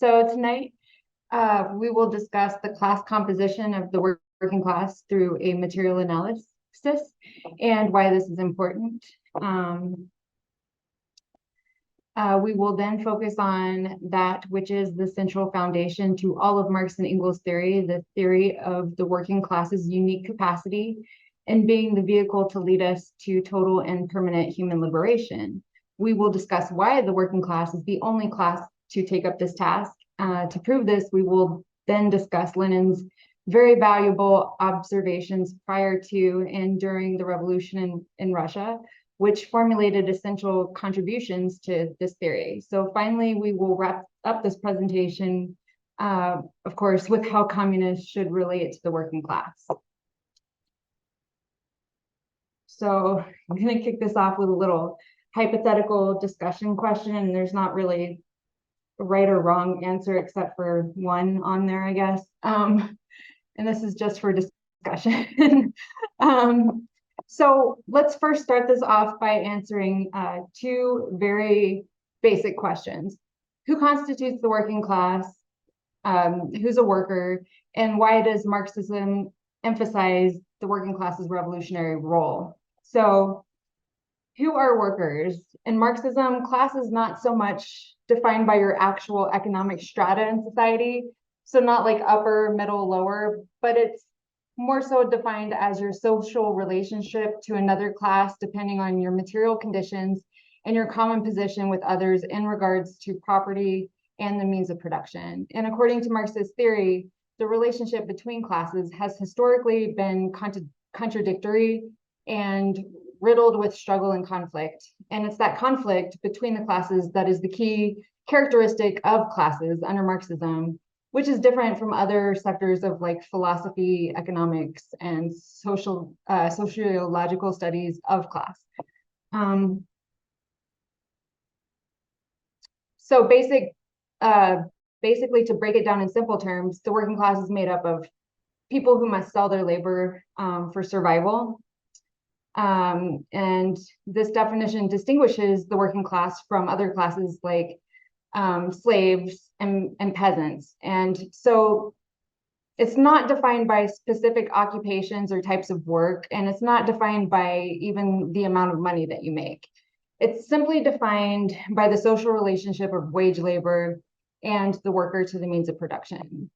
So tonight, we will discuss the class composition of the working class through a material analysis and why this is important. We will then focus on that which is the central foundation to all of Marx and Engels' theory, the theory of the working class's unique capacity in being the vehicle to lead us to total and permanent human liberation. We will discuss why the working class is the only class to take up this task. To prove this, we will then discuss Lenin's very valuable observations prior to and during the revolution in Russia, which formulated essential contributions to this theory. So finally, we will wrap up this presentation, of course, with how communists should relate to the working class. So I'm going to kick this off with a little hypothetical discussion question. There's not really a right or wrong answer except for one on there, I guess. And this is just for discussion. So let's first start this off by answering two very basic questions. Who constitutes the working class? Who's a worker? And why does Marxism emphasize the working class's revolutionary role? So who are workers? In Marxism, class is not so much defined by your actual economic strata in society. So not like upper, middle, lower, but it's more so defined as your social relationship to another class, depending on your material conditions and your common position with others in regards to property and the means of production. And according to Marxist theory, the relationship between classes has historically been contradictory and riddled with struggle and conflict. And it's that conflict between the classes that is the key characteristic of classes under Marxism, which is different from other sectors of like philosophy, economics, and sociological studies of class. So basically, to break it down in simple terms, the working class is made up of people who must sell their labor for survival. And this definition distinguishes the working class from other classes like slaves and peasants. And so it's not defined by specific occupations or types of work, and it's not defined by even the amount of money that you make. It's simply defined by the social relationship of wage labor and the worker to the means of production.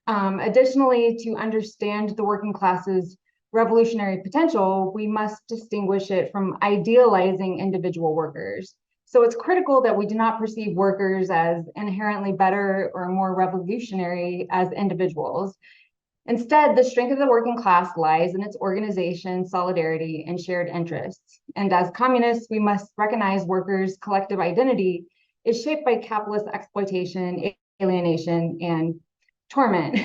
Additionally, to understand the working class's revolutionary potential, we must distinguish it from idealizing individual workers. So it's critical that we do not perceive workers as inherently better or more revolutionary as individuals. Instead, the strength of the working class lies in its organization, solidarity, and shared interests. And as communists, we must recognize workers' collective identity is shaped by capitalist exploitation, alienation, and torment.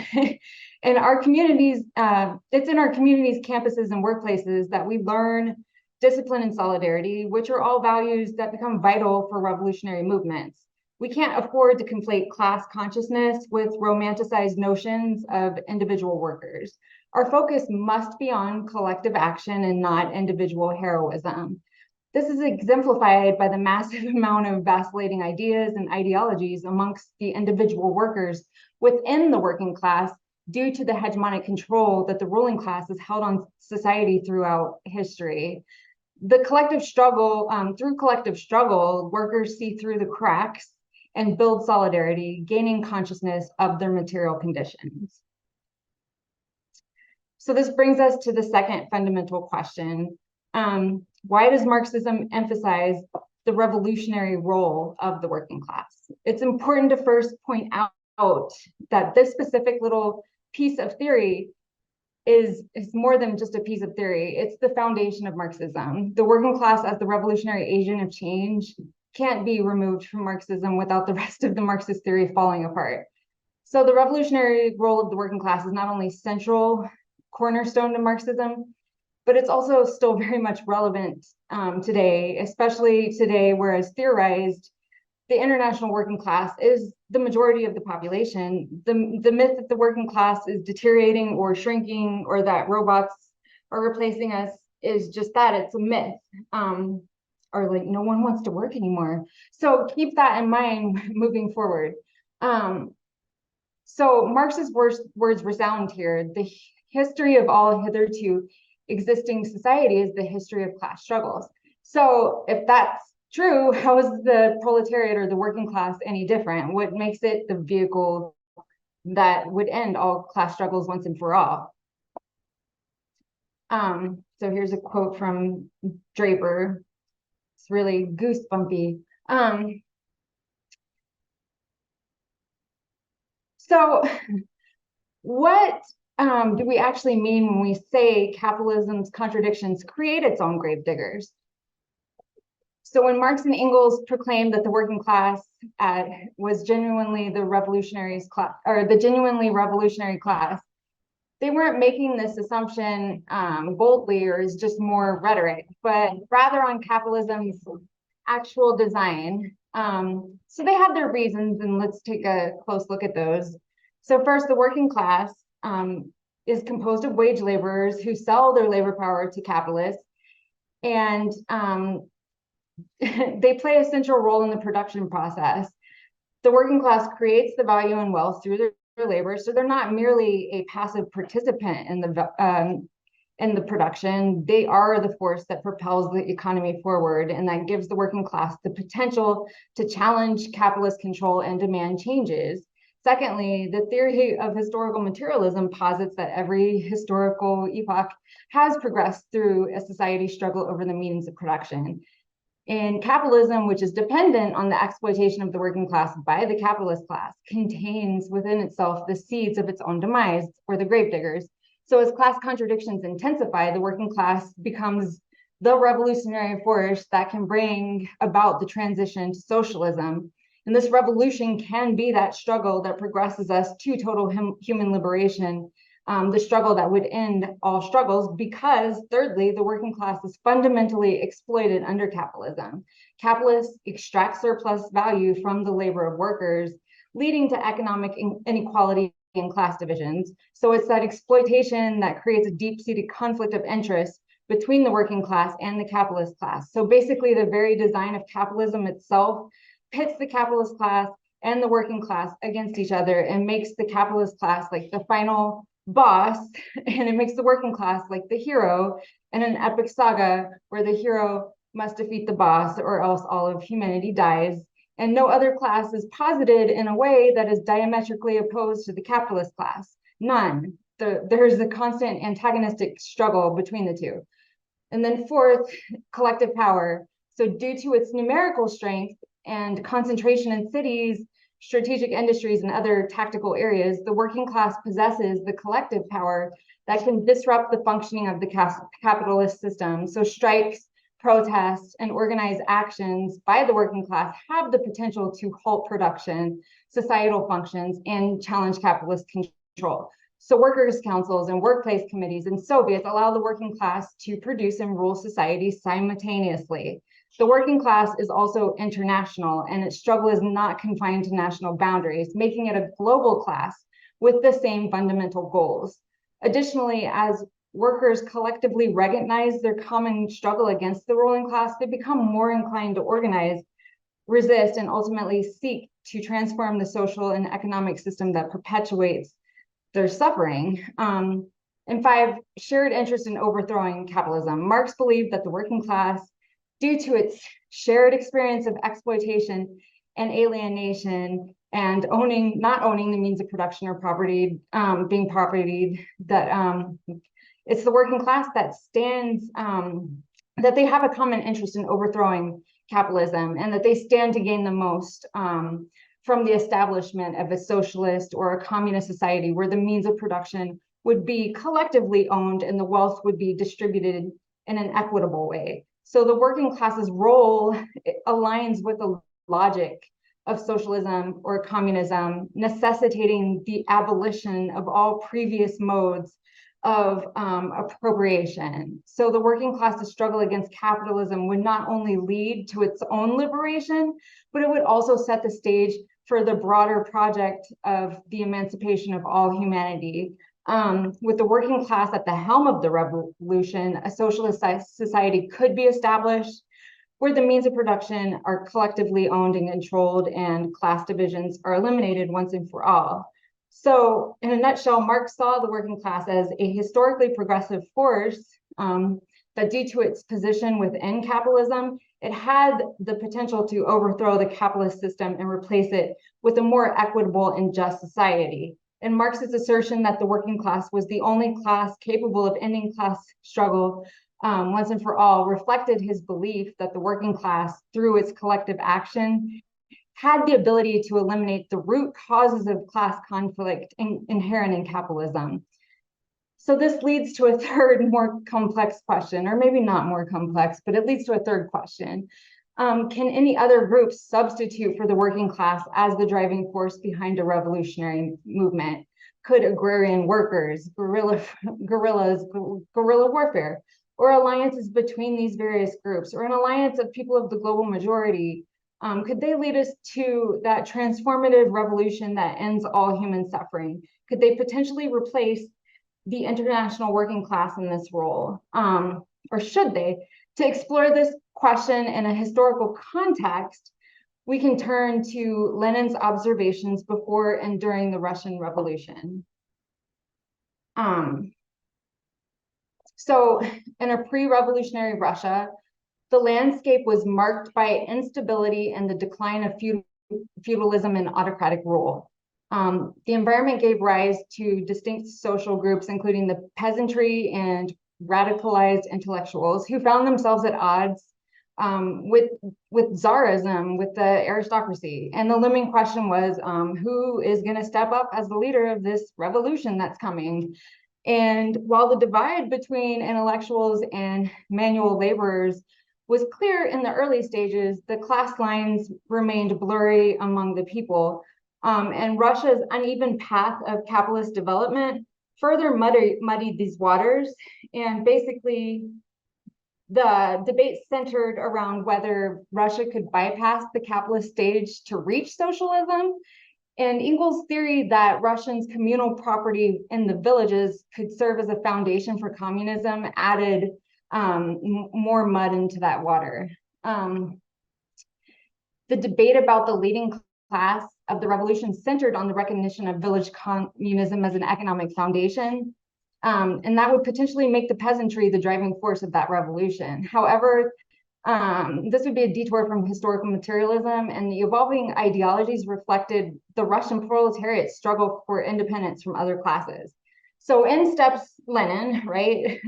In our communities, it's in our communities, campuses, and workplaces that we learn discipline and solidarity, which are all values that become vital for revolutionary movements. We can't afford to conflate class consciousness with romanticized notions of individual workers. Our focus must be on collective action and not individual heroism. This is exemplified by the massive amount of vacillating ideas and ideologies amongst the individual workers within the working class due to the hegemonic control that the ruling class has held on society throughout history. The collective struggle, through collective struggle, workers see through the cracks and build solidarity, gaining consciousness of their material conditions. So this brings us to the second fundamental question. Why does Marxism emphasize the revolutionary role of the working class? It's important to first point out that this specific little piece of theory is more than just a piece of theory. It's the foundation of Marxism. The working class as the revolutionary agent of change can't be removed from Marxism without the rest of the Marxist theory falling apart. So the revolutionary role of the working class is not only central cornerstone to Marxism, but it's also still very much relevant today, especially today, whereas theorized, the international working class is the majority of the population. The myth that the working class is deteriorating or shrinking or that robots are replacing us is just that, it's a myth. Or like no one wants to work anymore. So keep that in mind moving forward. So Marx's words resound here. The history of all hitherto existing society is the history of class struggles. So if that's true, how is the proletariat or the working class any different? What makes it the vehicle that would end all class struggles once and for all? So here's a quote from Draper. It's really goosebumpy. So what do we actually mean when we say capitalism's contradictions create its own gravediggers? So when Marx and Engels proclaimed that the working class was genuinely the revolutionaries class, or the genuinely revolutionary class, they weren't making this assumption boldly or as just more rhetoric, but rather on capitalism's actual design. So they have their reasons, and let's take a close look at those. So first, the working class is composed of wage laborers who sell their labor power to capitalists, and they play a central role in the production process. The working class creates the value and wealth through their labor, so they're not merely a passive participant in the production. They are the force that propels the economy forward, and that gives the working class the potential to challenge capitalist control and demand changes. Secondly, the theory of historical materialism posits that every historical epoch has progressed through a society struggle over the means of production. In capitalism, which is dependent on the exploitation of the working class by the capitalist class, contains within itself the seeds of its own demise, or the gravediggers. So as class contradictions intensify, the working class becomes the revolutionary force that can bring about the transition to socialism. And this revolution can be that struggle that progresses us to total human liberation, the struggle that would end all struggles, because thirdly, the working class is fundamentally exploited under capitalism. Capitalists extract surplus value from the labor of workers, leading to economic inequality and class divisions. So it's that exploitation that creates a deep-seated conflict of interest between the working class and the capitalist class. So basically, the very design of capitalism itself pits the capitalist class and the working class against each other and makes the capitalist class like the final boss, and it makes the working class like the hero in an epic saga where the hero must defeat the boss or else all of humanity dies. And no other class is posited in a way that is diametrically opposed to the capitalist class. None. There's a constant antagonistic struggle between the two. And then fourth, collective power. So due to its numerical strength and concentration in cities, strategic industries, and other tactical areas, the working class possesses the collective power that can disrupt the functioning of the capitalist system. So strikes, protests, and organized actions by the working class have the potential to halt production, societal functions, and challenge capitalist control. So workers' councils and workplace committees and Soviets allow the working class to produce and rule society simultaneously. The working class is also international, and its struggle is not confined to national boundaries, making it a global class with the same fundamental goals. Additionally, as workers collectively recognize their common struggle against the ruling class, they become more inclined to organize, resist, and ultimately seek to transform the social and economic system that perpetuates their suffering. And five, shared interest in overthrowing capitalism. Marx believed that the working class, due to its shared experience of exploitation and alienation and not owning the means of production or property, being propertied, that it's the working class that stands, that they have a common interest in overthrowing capitalism, and that they stand to gain the most from the establishment of a socialist or a communist society where the means of production would be collectively owned and the wealth would be distributed in an equitable way. So the working class's role aligns with the logic of socialism or communism, necessitating the abolition of all previous modes of appropriation. So the working class's struggle against capitalism would not only lead to its own liberation, but it would also set the stage for the broader project of the emancipation of all humanity. With the working class at the helm of the revolution, a socialist society could be established where the means of production are collectively owned and controlled and class divisions are eliminated once and for all. So in a nutshell, Marx saw the working class as a historically progressive force that due to its position within capitalism, it had the potential to overthrow the capitalist system and replace it with a more equitable and just society. And Marx's assertion that the working class was the only class capable of ending class struggle once and for all reflected his belief that the working class, through its collective action, had the ability to eliminate the root causes of class conflict inherent in capitalism. So this leads to a third, more complex question, or maybe not more complex, but it leads to a third question. Can any other group substitute for the working class as the driving force behind a revolutionary movement? Could agrarian workers, guerrilla warfare, or alliances between these various groups, or an alliance of people of the global majority, could they lead us to that transformative revolution that ends all human suffering? Could they potentially replace the international working class in this role? Or should they? To explore this question in a historical context, we can turn to Lenin's observations before and during the Russian Revolution. So in a pre-revolutionary Russia, the landscape was marked by instability and the decline of feudalism and autocratic rule. The environment gave rise to distinct social groups, including the peasantry and radicalized intellectuals who found themselves at odds with Tsarism, with the aristocracy. And the looming question was, who is going to step up as the leader of this revolution that's coming? And while the divide between intellectuals and manual laborers was clear in the early stages, the class lines remained blurry among the people. And Russia's uneven path of capitalist development further muddied these waters. And basically, the debate centered around whether Russia could bypass the capitalist stage to reach socialism. And Engels' theory that Russians' communal property in the villages could serve as a foundation for communism added more mud into that water. The debate about the leading class of the revolution centered on the recognition of village communism as an economic foundation, and that would potentially make the peasantry the driving force of that revolution. However, this would be a detour from historical materialism, and the evolving ideologies reflected the Russian proletariat's struggle for independence from other classes. So in steps Lenin, right?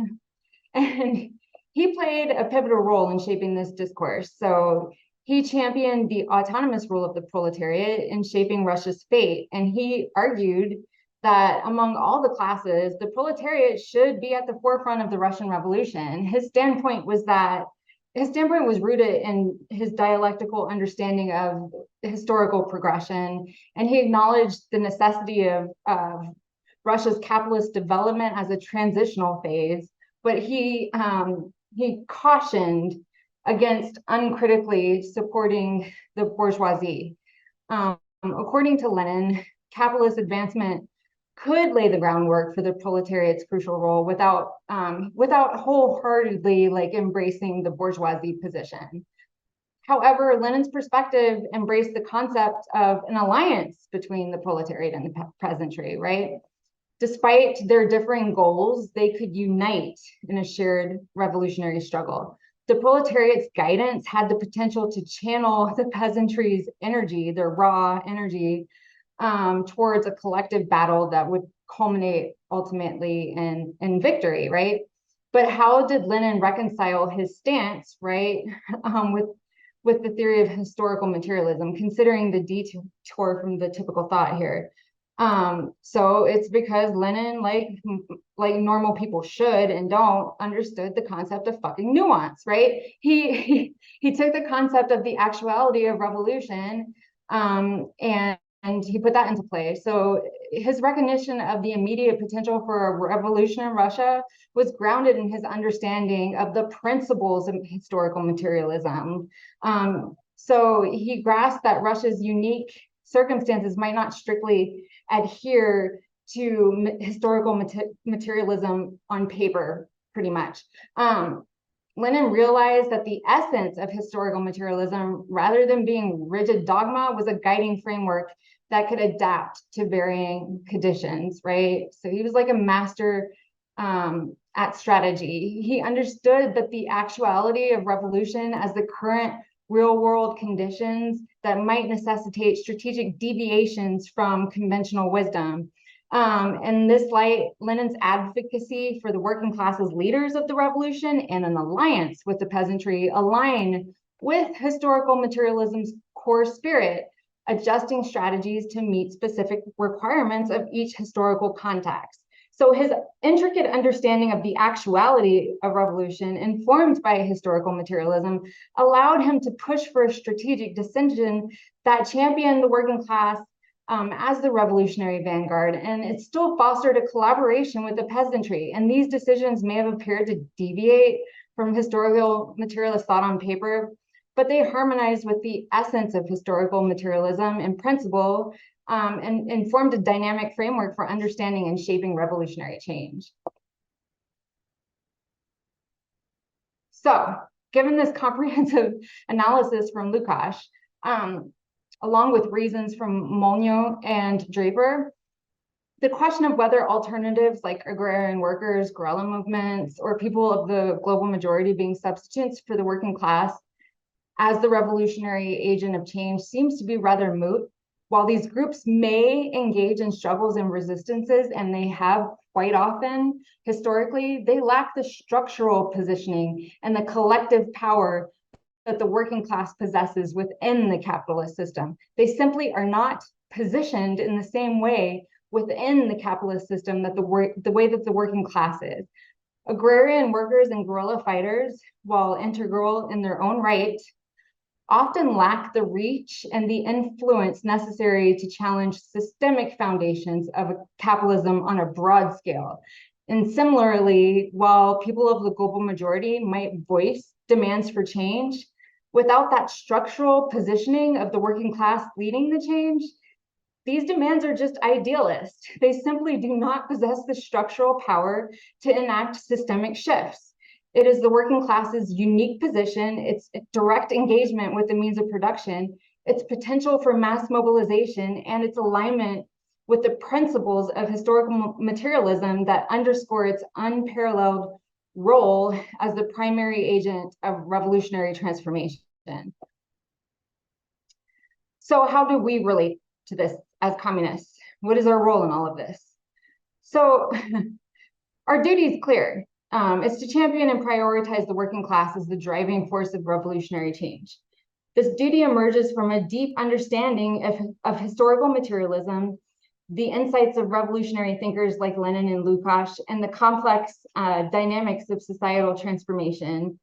And he played a pivotal role in shaping this discourse. So he championed the autonomous rule of the proletariat in shaping Russia's fate. And he argued that among all the classes, the proletariat should be at the forefront of the Russian Revolution. His standpoint was rooted in his dialectical understanding of historical progression, and he acknowledged the necessity of Russia's capitalist development as a transitional phase, but he cautioned against uncritically supporting the bourgeoisie. According to Lenin, capitalist advancement could lay the groundwork for the proletariat's crucial role without wholeheartedly embracing the bourgeoisie position. However, Lenin's perspective embraced the concept of an alliance between the proletariat and the peasantry, right? Despite their differing goals, they could unite in a shared revolutionary struggle. The proletariat's guidance had the potential to channel the peasantry's energy, their raw energy, towards a collective battle that would culminate ultimately in victory, right? But how did Lenin reconcile his stance, right, with the theory of historical materialism, considering the detour from the typical thought here? So it's because Lenin, like normal people should and don't, understood the concept of fucking nuance, right? He took the concept of the actuality of revolution, and he put that into play. So his recognition of the immediate potential for a revolution in Russia was grounded in his understanding of the principles of historical materialism. So he grasped that Russia's unique circumstances might not strictly adhere to historical materialism on paper, pretty much. Lenin realized that the essence of historical materialism, rather than being rigid dogma, was a guiding framework that could adapt to varying conditions, right? So he was like a master at strategy. He understood that the actuality of revolution as the current real world conditions that might necessitate strategic deviations from conventional wisdom. In this light, Lenin's advocacy for the working class as leaders of the revolution and an alliance with the peasantry align with historical materialism's core spirit, adjusting strategies to meet specific requirements of each historical context. So his intricate understanding of the actuality of revolution, informed by historical materialism, allowed him to push for a strategic decision that championed the working class as the revolutionary vanguard, and it still fostered a collaboration with the peasantry. And these decisions may have appeared to deviate from historical materialist thought on paper, but they harmonized with the essence of historical materialism in principle, and formed a dynamic framework for understanding and shaping revolutionary change. So, given this comprehensive analysis from Lukács, along with reasons from Molyneux and Draper, the question of whether alternatives like agrarian workers, guerrilla movements, or people of the global majority being substitutes for the working class as the revolutionary agent of change seems to be rather moot. While these groups may engage in struggles and resistances, and they have quite often historically, they lack the structural positioning and the collective power that the working class possesses within the capitalist system. They simply are not positioned in the same way within the capitalist system that the way that the working class is. Agrarian workers and guerrilla fighters, while integral in their own right, often lack the reach and the influence necessary to challenge systemic foundations of capitalism on a broad scale. And similarly, while people of the global majority might voice demands for change, without that structural positioning of the working class leading the change, these demands are just idealist. They simply do not possess the structural power to enact systemic shifts. It is the working class's unique position, its direct engagement with the means of production, its potential for mass mobilization, and its alignment with the principles of historical materialism that underscore its unparalleled role as the primary agent of revolutionary transformation. So how do we relate to this as communists? What is our role in all of this? So our duty is clear. It's to champion and prioritize the working class as the driving force of revolutionary change. This duty emerges from a deep understanding of historical materialism, the insights of revolutionary thinkers like Lenin and Lukács, and the complex dynamics of societal transformation.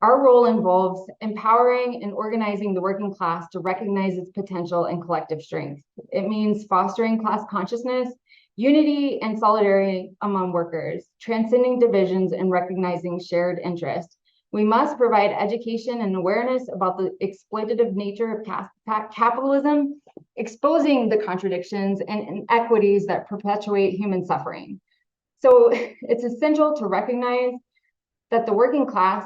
Our role involves empowering and organizing the working class to recognize its potential and collective strength. It means fostering class consciousness, unity, and solidarity among workers, transcending divisions and recognizing shared interests. We must provide education and awareness about the exploitative nature of capitalism, exposing the contradictions and inequities that perpetuate human suffering. So it's essential to recognize that the working class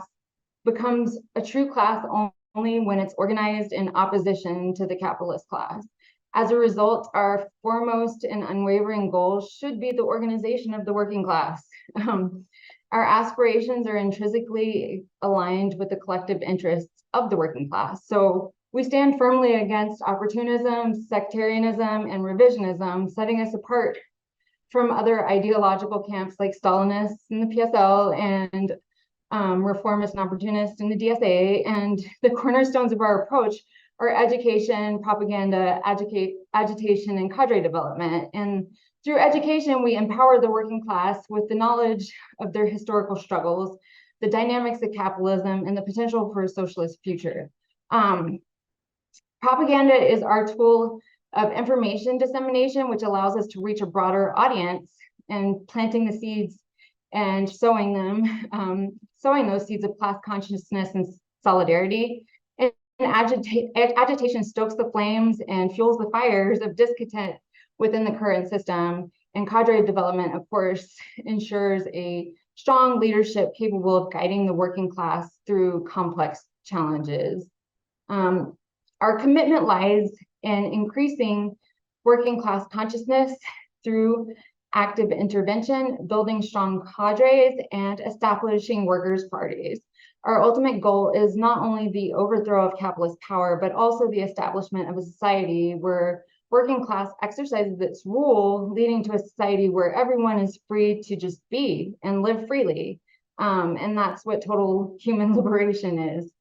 becomes a true class only when it's organized in opposition to the capitalist class. As a result, our foremost and unwavering goal should be the organization of the working class. Our aspirations are intrinsically aligned with the collective interests of the working class. So we stand firmly against opportunism, sectarianism, and revisionism, setting us apart from other ideological camps like Stalinists in the PSL and reformists and opportunists in the DSA. And the cornerstones of our approach are education, propaganda, agitation, and cadre development. And through education, we empower the working class with the knowledge of their historical struggles, the dynamics of capitalism, and the potential for a socialist future. Propaganda is our tool of information dissemination, which allows us to reach a broader audience, and planting the seeds and sowing those seeds of class consciousness and solidarity. And agitation stokes the flames and fuels the fires of discontent within the current system. And cadre development, of course, ensures a strong leadership capable of guiding the working class through complex challenges. Our commitment lies in increasing working class consciousness through active intervention, building strong cadres, and establishing workers' parties. Our ultimate goal is not only the overthrow of capitalist power, but also the establishment of a society where working class exercises its rule, leading to a society where everyone is free to just be and live freely. And that's what total human liberation is.